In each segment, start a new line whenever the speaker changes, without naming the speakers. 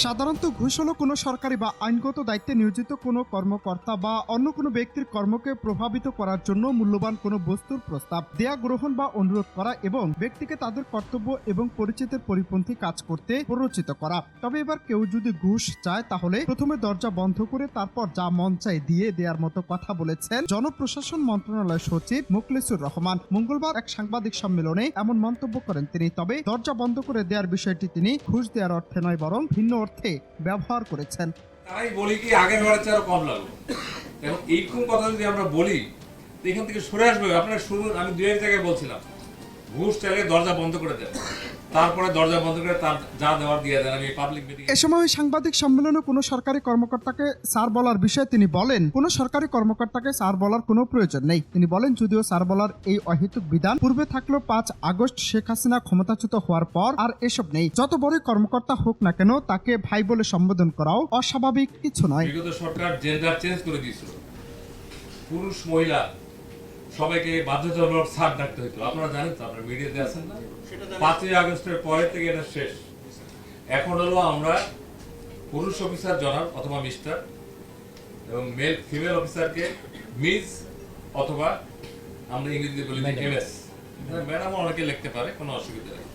সাধারণত ঘুষ হলো কোনো সরকারি বা আইনগত দায়িত্বে নিয়োজিত কোনো কর্মকর্তা বা অন্য কোনো ব্যক্তির কর্মকে প্রভাবিত করার জন্য মূল্যবান কোনো বস্তুর প্রস্তাব দেয়া, গ্রহণ বা অনুরোধ করা এবং ব্যক্তিকে তাদের কর্তব্য এবং পরিচিতের পরিপন্থী কাজ করতে প্ররোচিত করা। তবে এবার কেউ যদি ঘুষ চায় তাহলে প্রথমে দরজা বন্ধ করে তারপর যা মন চায় দিয়ে দেওয়ার মতো কথা বলেছেন জনপ্রশাসন মন্ত্রণালয়ের সচিব মোখলেসুর রহমান। মঙ্গলবার এক সাংবাদিক সম্মেলনে এমন মন্তব্য করেন তিনি। তবে দরজা বন্ধ করে দেওয়ার বিষয়টি তিনি ঘুষ দেওয়ার অর্থে নয় বরং ভিন্ন অর্থে ব্যবহার করেছেন।
তাই বলি কি আগের বারের চেয়ে আরো কম লাগলো। এখন এইরকম কথা যদি আমরা বলি এখান থেকে সরে আসবে। আপনারা শুনুন, আমি দুই এক জায়গায় বলছিলাম ঘুষ চাইলে দরজা বন্ধ করে দেন, তারপরে দরজা বন্ধ করে তার যা দেওয়ার দিয়ে দেন। আমি পাবলিক মিটিং
এ সময় সাংবাদিক সম্মেলনে কোনো সরকারি কর্মকর্তাকে স্যার বলার বিষয়ে তিনি বলেন, কোনো সরকারি কর্মকর্তাকে স্যার বলার কোনো প্রয়োজন নেই। তিনি বলেন, যদিও স্যার বলার এই অহেতুক বিধান পূর্বে থাকলেও ৫ আগস্ট শেখ হাসিনা ক্ষমতাচ্যুত হওয়ার পর আর এসব নেই। যত বড় কর্মকর্তা হোক না কেন তাকে ভাই বলে সম্বোধন করাও অস্বাভাবিক কিছু নয়।
বিগত সরকার জেন্ডার চেঞ্জ করে দিয়েছিল, পুরুষ মহিলা সবাইকে বাধ্যতামূলক স্যার ডাকতে হতো। আপনারা জানেন তো, আপনারা মিডিয়াতে আছেন না? ৫ই আগস্টের পরের থেকে এটা শেষ। এখন হলো আমরা পুরুষ অফিসার জনাব অথবা মিস্টার এবং মেল ফিমেল অফিসারকে মিস অথবা আমরা ইংরেজিতে বলি এমএস। ম্যাডাম অনেকে লিখতে পারে, কোনো অসুবিধা নেই।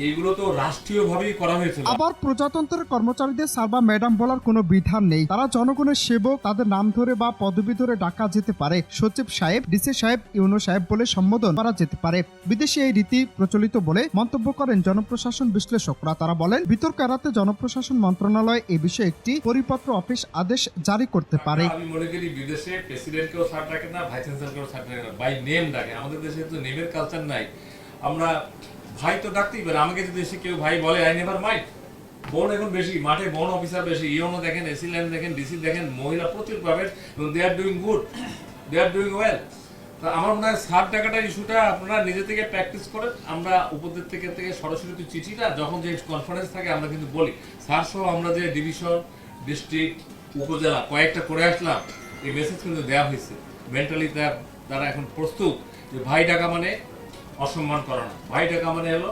এইগুলো তো রাষ্ট্রীয়ভাবেই করা হয়েছিল।
আবার প্রজাতন্ত্রের কর্মচারীদের স্যার বা ম্যাডাম বলার কোনো বিধান নেই। তারা জনগণের সেবক, তাদের নাম ধরে বা পদবি ধরে ডাকা যেতে পারে। সচিব সাহেব, ডিসি সাহেব, ইউনো সাহেব বলে সম্বোধন করা যেতে পারে। বিদেশে এই রীতি প্রচলিত বলে মন্তব্য করেন জনপ্রশাসন বিশ্লেষকরা। তারা বলেন, বিতর্ক এড়াতে জনপ্রশাসন মন্ত্রণালয় এ বিষয়ে একটি পরিপত্র অফিস আদেশ জারি করতে পারে।
আমি মনে করি বিদেশে প্রেসিডেন্টকেও স্যার ডাকে না, ভাইস চ্যান্সেলরকেও স্যার ডাকে না, বাই নেম ডাকে। আমাদের দেশে তো নেমের কালচার নাই। আমরা ভাই তো ডাকতেই পারে। আমাকে যদি দেশে কেউ ভাই বলে, আই নেভার মাইন্ড। বোন এখন বেশি, মাঠে বোন অফিসার বেশি। ইউনো দেখেন, এসিল্যান্ড দেখেন, ডিসি দেখেন, মহিলা প্রচুর পাবেন এবং they are doing good, they are doing well. তো আমার মনে হয় স্যার ডাকাটার ইস্যুটা আপনারা নিজে থেকে প্র্যাকটিস করেন। আমরা উপদের থেকে সরাসরি চিঠিটা যখন যে কনফারেন্স থাকে আমরা কিন্তু বলি স্যার সহ আমরা যে ডিভিশন, ডিস্ট্রিক্ট, উপজেলা কয়েকটা করে আসলাম, এই মেসেজ কিন্তু দেওয়া হয়েছে। মেন্টালি তারা এখন প্রস্তুত যে ভাই ডাকা মানে অসম্মান করা না, ভাই ডাকা মানে হলো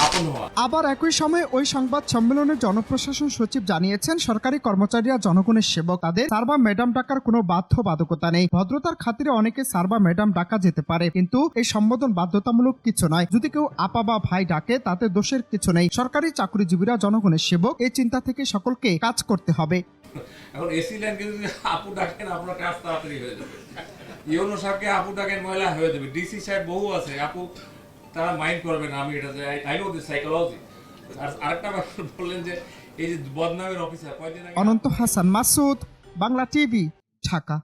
আপন হওয়া।
আবার একই সময় ওই সংবাদ সম্মেলনে জনপ্রশাসন সচিব জানিয়েছেন, সরকারি কর্মচারীরা জনগণের সেবক, তাদের স্যার বা ম্যাডাম ডাকার কোনো বাধ্যবাধকতা নেই। ভদ্রতার খাতিরে অনেকে স্যার বা ম্যাডাম ডাকা যেতে পারে, কিন্তু এই সম্বোধন বাধ্যতামূলক কিছু নয়। যদি কেউ আপা বা ভাই ডাকে তাতে দোষের কিছু নেই। সরকারি চাকরিজীবীরা জনগণের সেবক, এই চিন্তা থেকে সকলকে কাজ করতে হবে।
এখন এসি লাইনকে যদি আপু ডাকেন আপনার কাজ তাড়াতাড়ি হয়ে যাবে। ইউনো সাহেবকে আপু ডাকেন, মহিলা হয়ে যাবে। ডিসি সাহেব বহু আছে, আপু তারা মাইন্ড করবে না। আমি এটা আই নো দিস সাইকোলজি। আর আরেকটা ব্যাপার বললেন যে এই যে বদনামের অফিসার কয়দিন আগে
অনন্ত হাসান মাসুদ, বাংলা টিভি, ঢাকা।